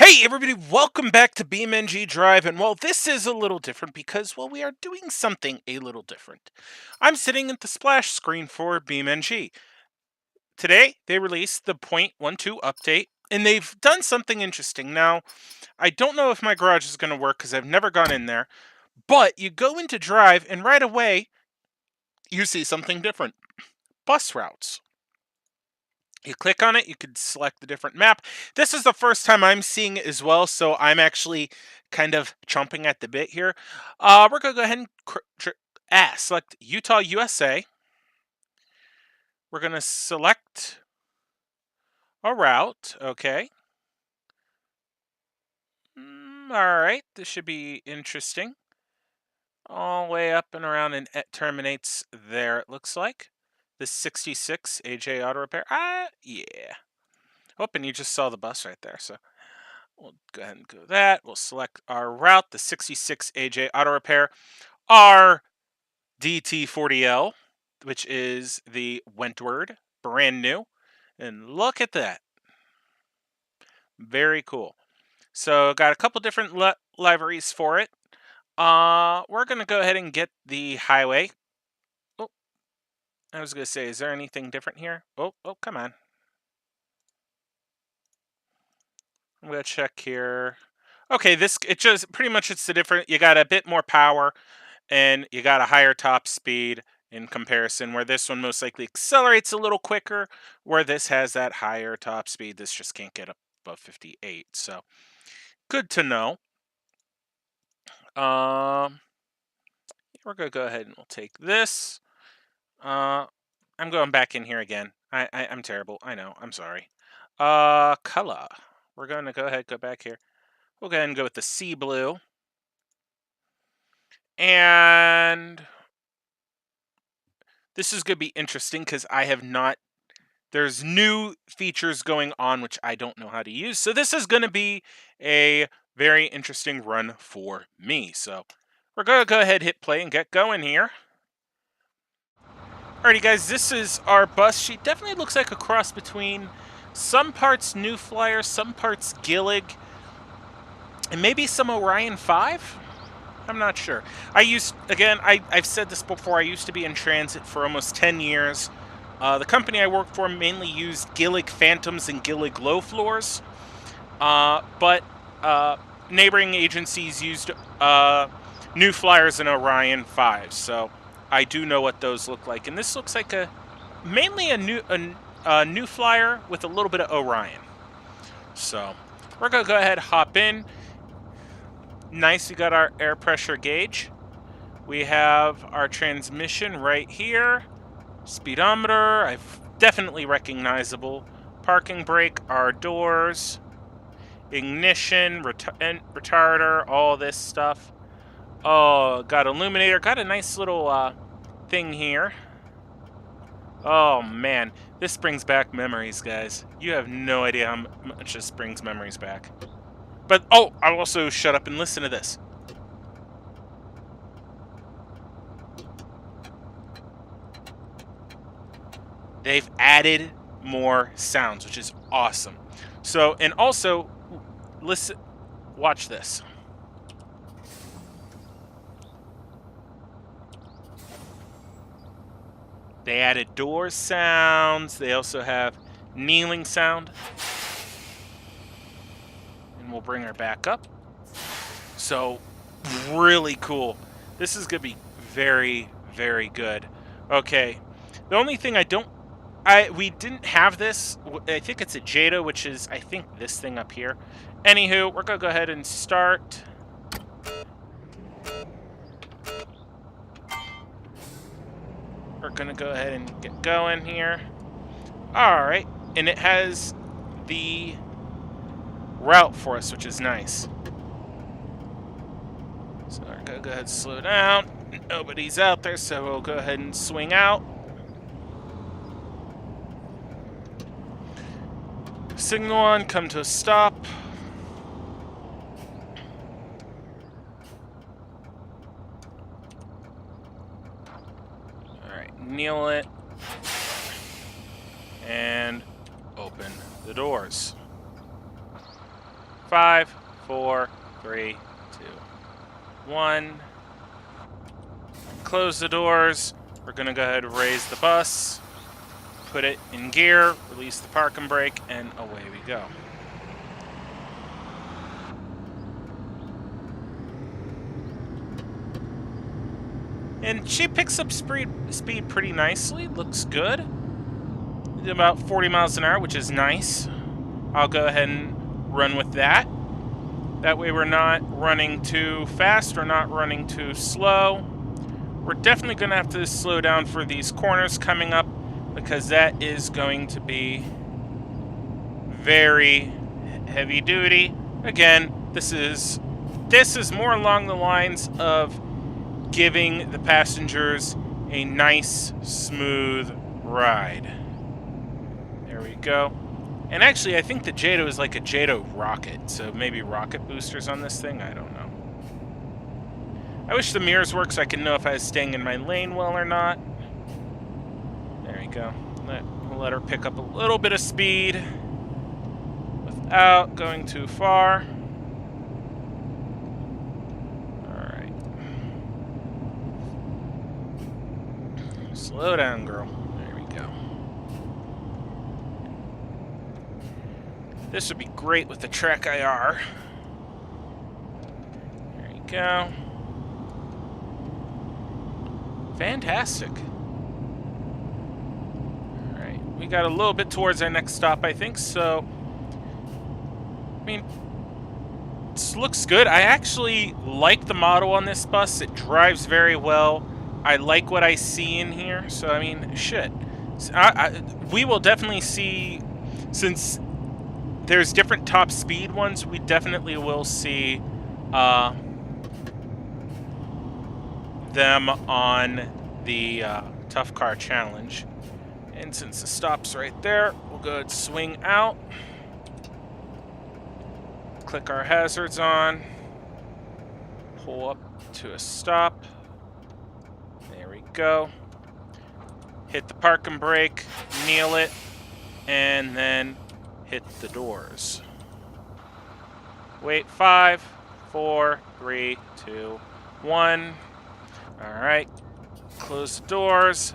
Hey everybody, welcome back to BeamNG.drive, and well, this is a little different because, well, we are doing something a little different. I'm sitting at the splash screen for BeamNG. Today, they released the 0.12 update, and they've done something interesting. Now, I don't know if my garage is going to work because I've never gone in there, but you go into Drive, and right away, you see something different. Bus routes. You click on it, you could select the different map. This is the first time I'm seeing it as well, so I'm actually kind of chomping at the bit here. We're going to go ahead and select Utah, USA. We're going to select a route. Okay. All right, this should be interesting. All the way up and around, and it terminates there, it looks like. The 66 AJ Auto Repair. Yeah. Oh, and you just saw the bus right there, so we'll go ahead and go that. We'll select our route, the 66 AJ Auto Repair, our DT40L, which is the Wentworth, brand new. And look at that. Very cool. So got a couple different liveries for it. We're going to go ahead and get the highway. Oh, I was going to say, is there anything different here? Oh, come on. I'm going to check here. Okay, it just pretty much it's the different. You got a bit more power and you got a higher top speed in comparison, where this one most likely accelerates a little quicker, where this has that higher top speed. This just can't get up above 58. So good to know. We're gonna go ahead and we'll take this. I'm going back in here again. I'm terrible. I know. I'm sorry. Color. We're gonna go ahead, go back here. We'll go ahead and go with the sea blue. And this is going to be interesting because I have not, there's new features going on which I don't know how to use. So this is going to be a very interesting run for me. So we're going to go ahead, hit play, and get going here. Alrighty, guys, this is our bus. She definitely looks like a cross between some parts New Flyer, some parts Gillig, and maybe some Orion 5? I'm not sure. I've said this before, I used to be in transit for almost 10 years. The company I worked for mainly used Gillig Phantoms and Gillig Low Floors. But neighboring agencies used New Flyers and Orion 5s. So I do know what those look like. And this looks like mainly a New Flyer with a little bit of Orion. So we're going to go ahead, hop in. Nice, we got our air pressure gauge. We have our transmission right here. Speedometer, I've definitely recognizable. Parking brake, our doors. Ignition, retarder, all this stuff. Oh, got illuminator. Got a nice little thing here. Oh, man. This brings back memories, guys. You have no idea how much this brings memories back. But, oh, I'll also shut up and listen to this. They've added more sounds, which is awesome. So, and also, listen, watch this. They added door sounds. They also have kneeling sound. And we'll bring her back up. So, really cool. This is going to be very, very good. Okay. The only thing we didn't have this. I think it's a Jada, which is, I think, this thing up here. Anywho, we're going to go ahead and start. We're going to go ahead and get going here. Alright. And it has the route for us, which is nice. So we're going to go ahead and slow down. Nobody's out there, so we'll go ahead and swing out. Signal on, come to a stop. Alright, kneel it. And open the doors. 5, 4, 3, 2, 1. Close the doors. We're going to go ahead and raise the bus, put it in gear, release the parking brake, and away we go. And she picks up speed pretty nicely. Looks good. About 40 miles an hour, which is nice. I'll go ahead and run with that. That way we're not running too fast or not running too slow. We're definitely going to have to slow down for these corners coming up, because that is going to be very heavy duty. Again, this is more along the lines of giving the passengers a nice, smooth ride. There we go. And actually, I think the JATO is like a JATO rocket, so maybe rocket boosters on this thing? I don't know. I wish the mirrors worked so I could know if I was staying in my lane well or not. There we go. We'll let her pick up a little bit of speed without going too far. Alright. Slow down, girl. There we go. This would be great with the Track IR. There you go. Fantastic. Alright, we got a little bit towards our next stop, I think, so... I mean, this looks good. I actually like the model on this bus. It drives very well. I like what I see in here, so, I mean, shit. We will definitely see, since there's different top speed ones, we definitely will see, them on the Tough Car Challenge. And since the stop's right there, we'll go ahead and swing out. Click our hazards on. Pull up to a stop. There we go. Hit the parking brake, kneel it, and then hit the doors. Wait, 5, 4, 3, 2, 1. Alright, close the doors,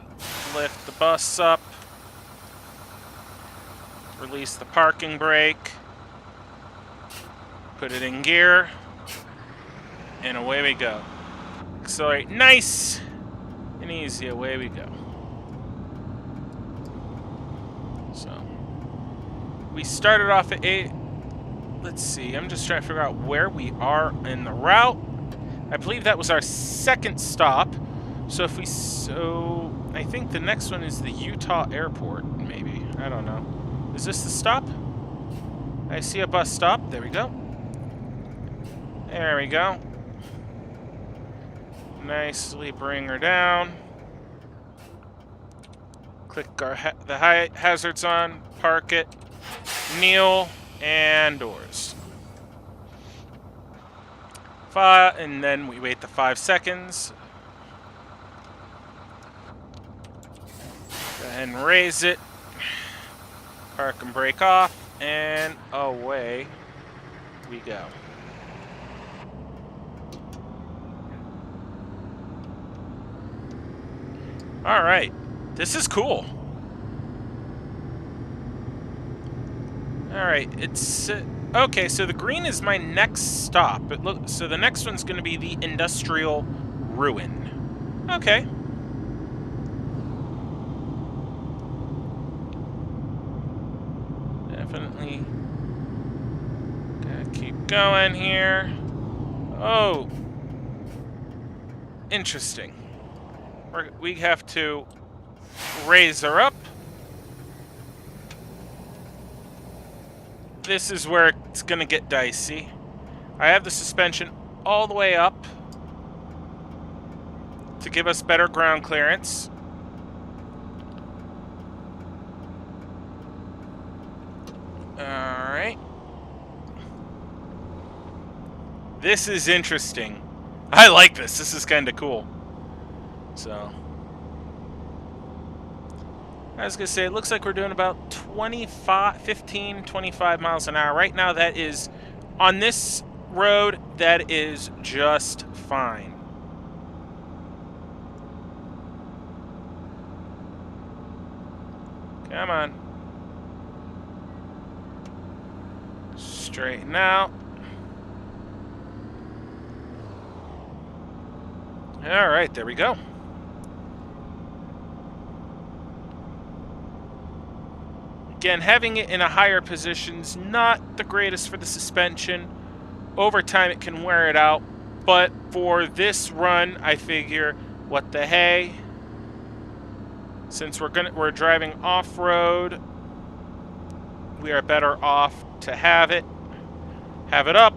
lift the bus up, release the parking brake, put it in gear, and away we go. Accelerate nice and easy, away we go. So, we started off at 8. Let's see, I'm just trying to figure out where we are in the route. I believe that was our second stop. So I think the next one is the Utah airport, maybe. I don't know. Is this the stop? I see a bus stop. There we go. There we go. Nicely bring her down. Click the hazards on, park it, kneel, and doors. And then we wait the 5 seconds. Go ahead and raise it. Park and brake off, and away we go. All right, this is cool. All right, it's okay. So the green is my next stop. So the next one's going to be the Industrial Ruin. Okay. Definitely. Gotta keep going here. Oh, interesting. We have to raise her up. This is where it's going to get dicey. I have the suspension all the way up to give us better ground clearance. Alright. This is interesting. I like this. This is kind of cool. So, I was going to say, it looks like we're doing about 25 miles an hour. Right now, that is On this road, that is just fine. Come on. Straighten out. All right, there we go. Again, having it in a higher position is not the greatest for the suspension. Over time, it can wear it out. But for this run, I figure, what the hey? Since we're driving off-road, we are better off to have it up,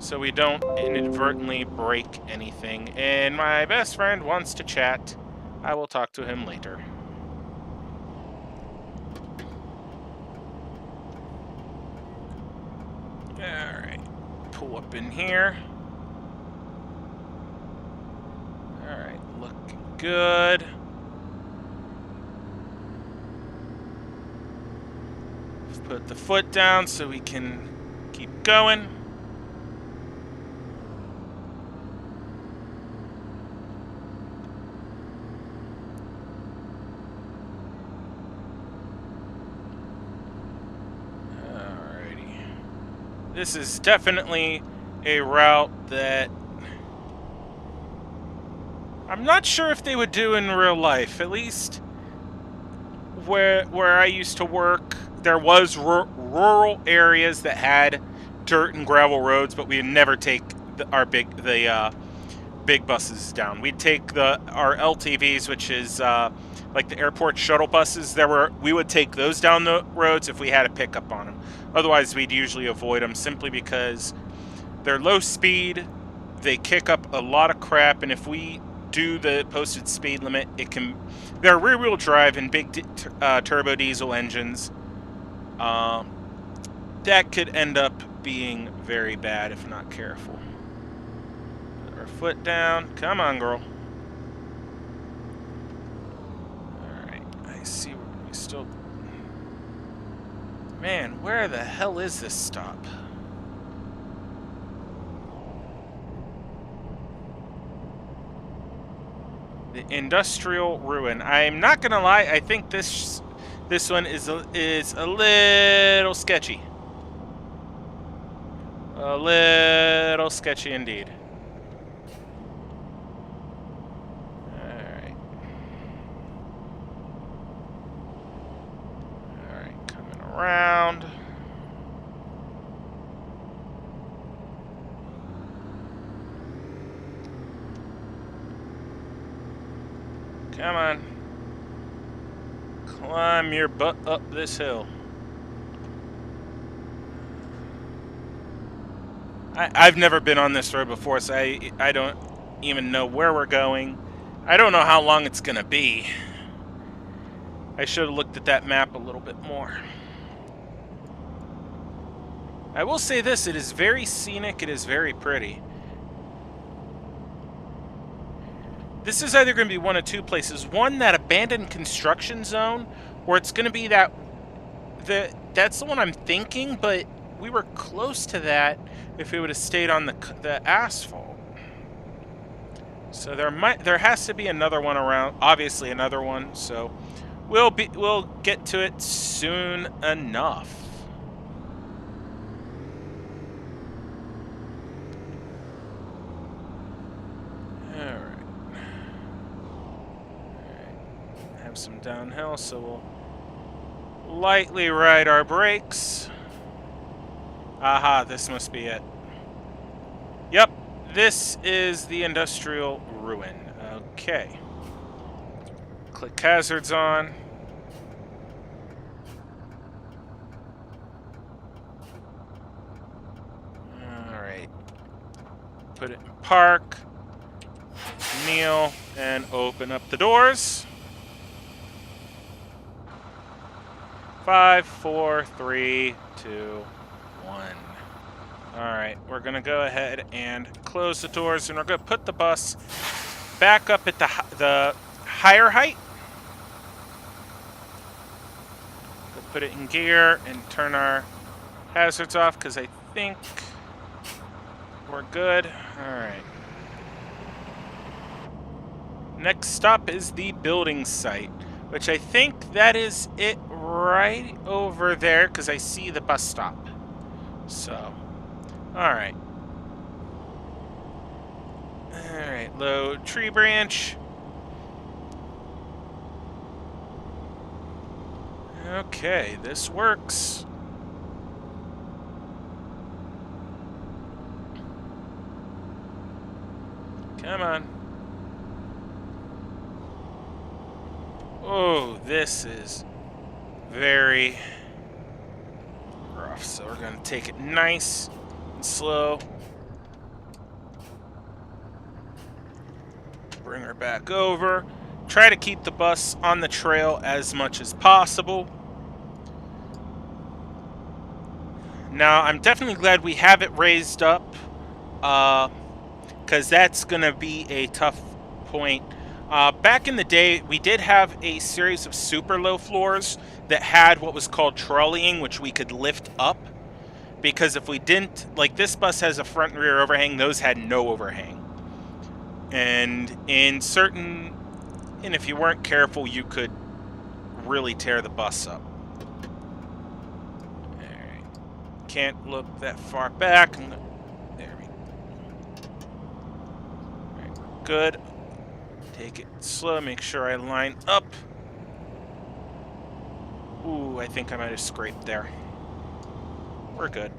so we don't inadvertently break anything. And my best friend wants to chat. I will talk to him later. Alright, pull up in here. Alright, looking good. Put the foot down so we can keep going. This is definitely a route that I'm not sure if they would do in real life. At least where I used to work, there was rural areas that had dirt and gravel roads, but we would never take our big buses down. We'd take our LTVs, which is like the airport shuttle buses. We would take those down the roads if we had a pickup on them. Otherwise, we'd usually avoid them simply because they're low speed, they kick up a lot of crap, and if we do the posted speed limit, they're rear-wheel drive and big turbo diesel engines. That could end up being very bad if not careful. Put our foot down. Come on, girl. Alright, I see we still... Man, where the hell is this stop? The industrial ruin. I'm not gonna lie, I think this one is a little sketchy. A little sketchy indeed. Alright. Alright, coming around. Come on. Climb your butt up this hill. I've never been on this road before, so I don't even know where we're going. I don't know how long it's going to be. I should have looked at that map a little bit more. I will say this, it is very scenic, it is very pretty. This is either going to be one of two places. One, that abandoned construction zone, or it's going to be that's the one I'm thinking, but we were close to that if we would have stayed on the asphalt. So there has to be another one around, obviously another one, so we'll get to it soon enough. Some downhill, so we'll lightly ride our brakes. Aha, this must be it. Yep, this is the industrial ruin. Okay. Click hazards on. Alright. Put it in park. Kneel and open up the doors. 5, 4, 3, 2, 1. Alright, we're going to go ahead and close the doors, and we're going to put the bus back up at the higher height. We'll put it in gear and turn our hazards off, because I think we're good. All right. Next stop is the building site, which I think that is it right over there because I see the bus stop. So, all right. All right, load tree branch. Okay, this works. Come on. Oh, this is very rough. So we're going to take it nice and slow. Bring her back over. Try to keep the bus on the trail as much as possible. Now, I'm definitely glad we have it raised up, because that's going to be a tough point. Back in the day, we did have a series of super low floors that had what was called trolleying, which we could lift up. Because if we didn't, like this bus has a front and rear overhang, those had no overhang. And if you weren't careful, you could really tear the bus up. Alright. Can't look that far back. There we go. Alright, we're good. Take it slow, make sure I line up. Ooh, I think I might have scraped there. We're good.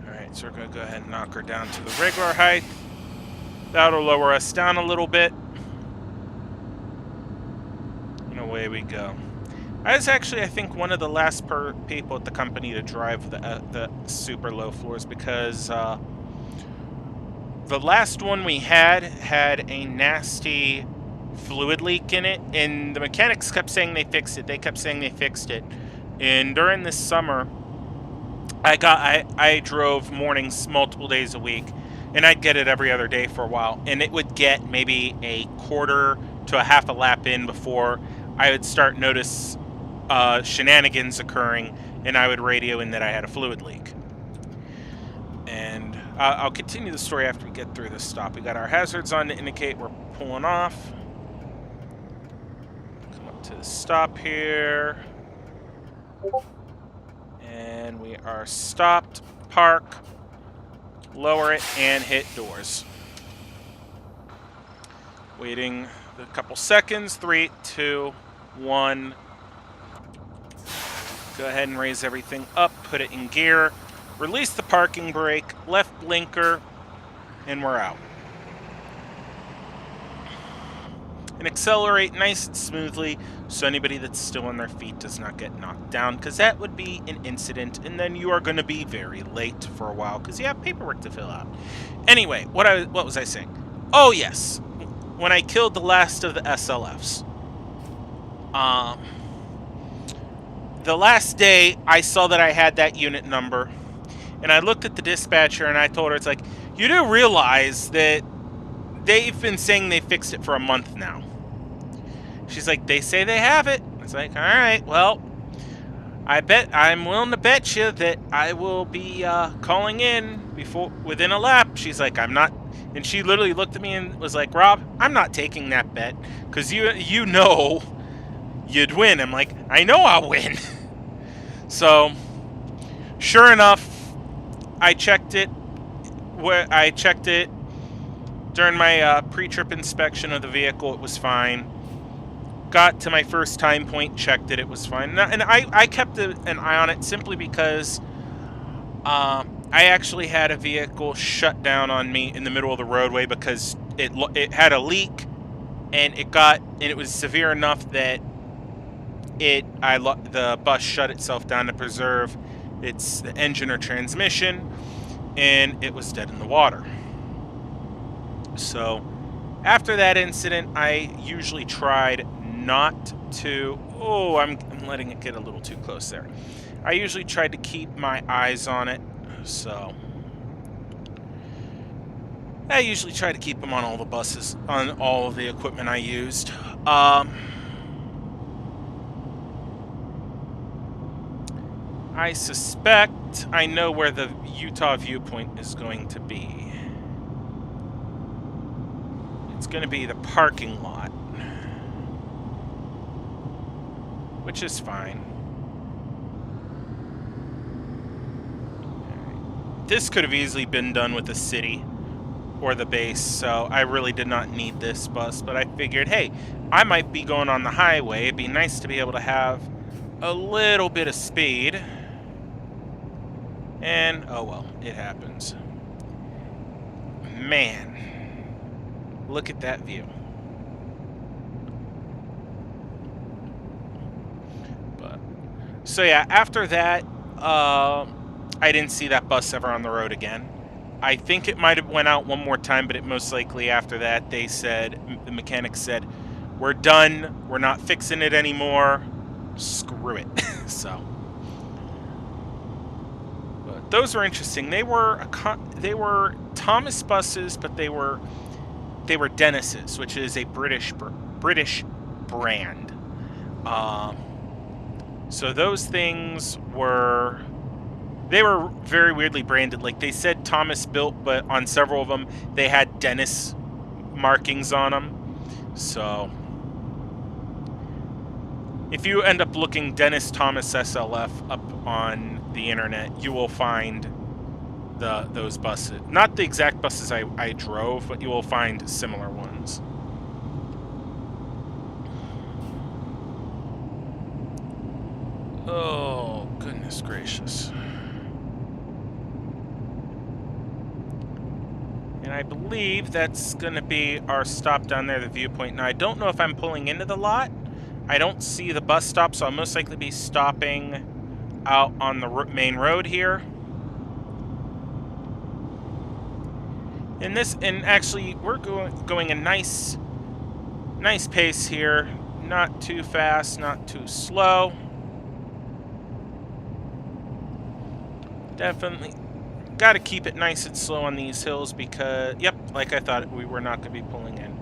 Alright, so we're going to go ahead and knock her down to the regular height. That'll lower us down a little bit. And away we go. I was actually, I think, one of the last people at the company to drive the super low floors because the last one we had a nasty fluid leak in it, and the mechanics kept saying they fixed it. They kept saying they fixed it. And during this summer, I drove mornings multiple days a week, and I'd get it every other day for a while, and it would get maybe a quarter to a half a lap in before I would start notice shenanigans occurring, and I would radio in that I had a fluid leak. And I'll continue the story after we get through this stop. We got our hazards on to indicate we're pulling off. Come up to the stop here. And we are stopped, park, lower it, and hit doors. Waiting a couple seconds. 3, 2, 1. Go ahead and raise everything up, put it in gear, release the parking brake, left blinker, and we're out. And accelerate nice and smoothly so anybody that's still on their feet does not get knocked down, because that would be an incident, and then you are going to be very late for a while because you have paperwork to fill out. Anyway, what was I saying? Oh, yes. When I killed the last of the SLFs. The last day, I saw that I had that unit number, and I looked at the dispatcher, and I told her, it's like, you do realize that they've been saying they fixed it for a month now. She's like, they say they have it. It's like, all right, well, I'm willing to bet you that I will be calling in within a lap. She's like, I'm not, and she literally looked at me and was like, Rob, I'm not taking that bet, because you know you'd win. I'm like, I know I'll win. So, sure enough, I checked it during my pre-trip inspection of the vehicle. It was fine. Got to my first time point, checked it. It was fine. And I kept an eye on it simply because I actually had a vehicle shut down on me in the middle of the roadway because it had a leak, and it was severe enough that the bus shut itself down to preserve the engine or transmission, and it was dead in the water. So after that incident, I usually tried not to... Oh, I'm letting it get a little too close there. I usually tried to keep my eyes on it, so... I usually try to keep them on all the buses, on all of the equipment I used. I suspect I know where the Utah viewpoint is going to be. It's going to be the parking lot, which is fine. This could have easily been done with the city or the base, so I really did not need this bus, but I figured, hey, I might be going on the highway. It'd be nice to be able to have a little bit of speed. And, oh well, it happens. Man, look at that view. But, so yeah, after that, I didn't see that bus ever on the road again. I think it might have went out one more time, but it most likely after that, they said, the mechanic said, we're done, we're not fixing it anymore, screw it. So, but those were interesting. They were Thomas buses, but they were Dennis's, which is a British brand. So those things were very weirdly branded. Like, they said Thomas built, but on several of them they had Dennis markings on them. So if you end up looking Dennis Thomas SLF up on the internet, you will find those buses. Not the exact buses I drove, but you will find similar ones. Oh, goodness gracious. And I believe that's going to be our stop down there, the viewpoint. Now, I don't know if I'm pulling into the lot. I don't see the bus stop, so I'll most likely be stopping out on the main road here. And actually, we're going a nice pace here. Not too fast, not too slow. Definitely got to keep it nice and slow on these hills because, yep, like I thought, we were not going to be pulling in.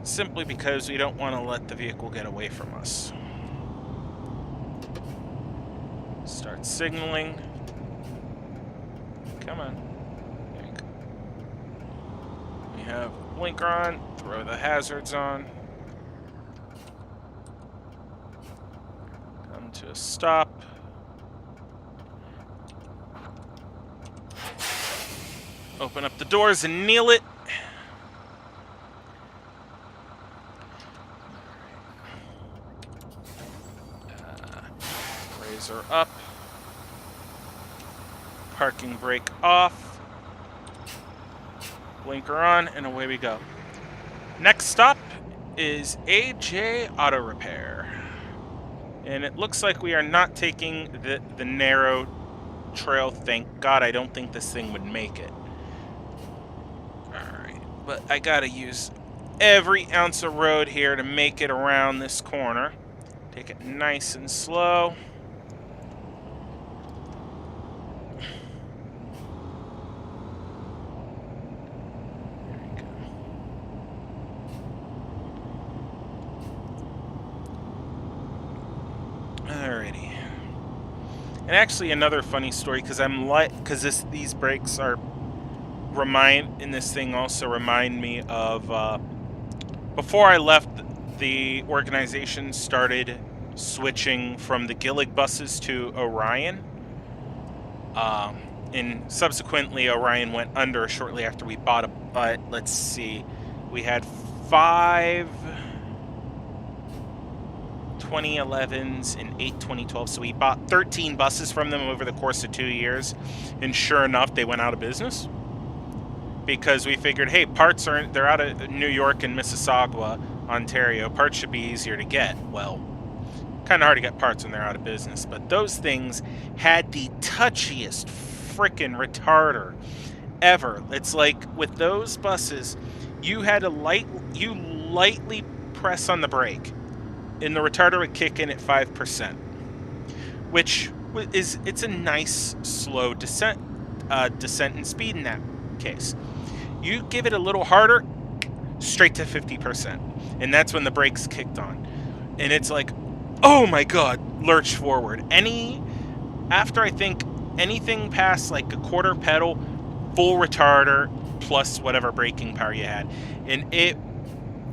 Simply because we don't want to let the vehicle get away from us. Start signaling. Come on. There you go. We have blinker on, throw the hazards on. Come to a stop. Open up the doors and kneel it. Razor up. Parking brake off. Blinker on, and away we go. Next stop is AJ Auto Repair. And it looks like we are not taking the narrow trail. Thank God, I don't think this thing would make it. Alright, but I gotta use every ounce of road here to make it around this corner. Take it nice and slow. Alrighty. And actually, another funny story, because these brakes are in this thing also remind me of before I left, the organization started switching from the Gillig buses to Orion. And subsequently, Orion went under shortly after we bought let's see, we had 5 2011s and 8 2012s, so we bought 13 buses from them over the course of 2 years, and sure enough, they went out of business. Because we figured, hey, they're out of New York and Mississauga, Ontario. Parts should be easier to get. Well, kind of hard to get parts when they're out of business. But those things had the touchiest frickin' retarder ever. It's like, with those buses, you had to lightly press on the brake, and the retarder would kick in at 5%. Which it's a nice, slow descent in speed in that case. You give it a little harder, straight to 50%. And that's when the brakes kicked on. And it's like, oh my god, lurch forward. After I think anything past like a quarter pedal, full retarder, plus whatever braking power you had. And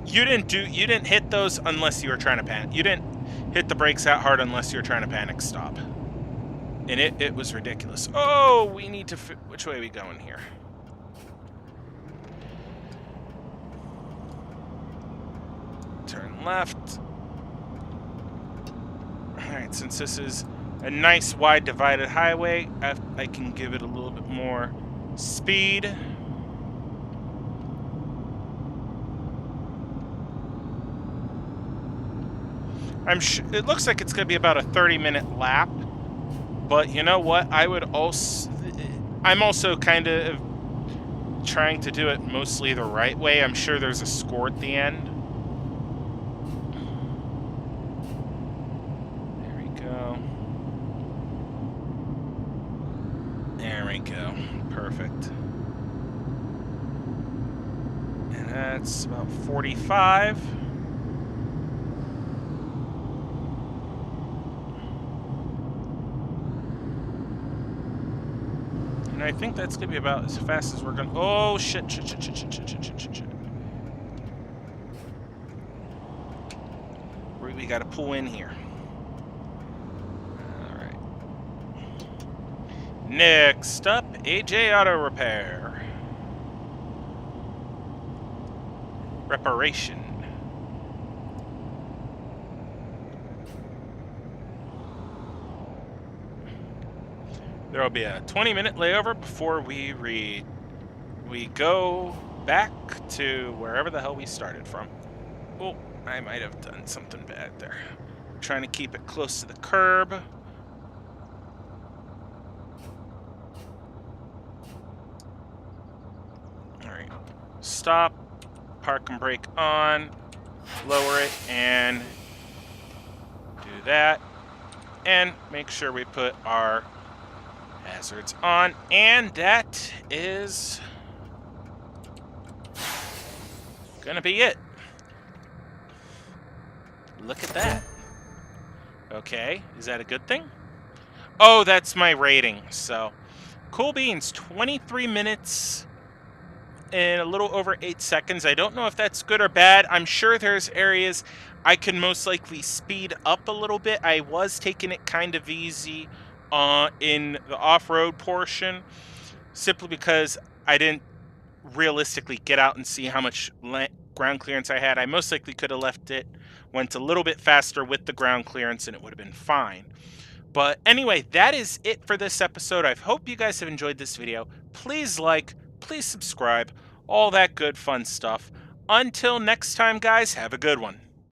you didn't hit those unless you were trying to panic. You didn't hit the brakes that hard unless you were trying to panic stop. And it was ridiculous. Oh, we need to, which way are we going here? Turn left. Alright, since this is a nice wide divided highway, I can give it a little bit more speed. It looks like it's going to be about a 30-minute lap, but you know what? I'm also kind of trying to do it mostly the right way. I'm sure there's a score at the end. There we go. There we go. Perfect. And that's about 45. And I think that's going to be about as fast as we're going to... Oh, shit. We got to pull in here. All right. Next up, AJ Auto Repair. Reparation. There will be a 20-minute layover before we go back to wherever the hell we started from. Oh, I might have done something bad there. I'm trying to keep it close to the curb. All right, stop, park and brake on, lower it, and do that, and make sure we put our hazards on, and that is gonna be it. Look at that. Okay, is that a good thing? Oh, that's my rating. So, cool beans, 23 minutes and a little over 8 seconds. I don't know if that's good or bad. I'm sure there's areas I can most likely speed up a little bit. I was taking it kind of easy in the off-road portion, simply because I didn't realistically get out and see how much ground clearance I had. I most likely could have left it, went a little bit faster with the ground clearance, and it would have been fine. But anyway, that is it for this episode. I hope you guys have enjoyed this video. Please like, please subscribe, all that good fun stuff. Until next time, guys, have a good one.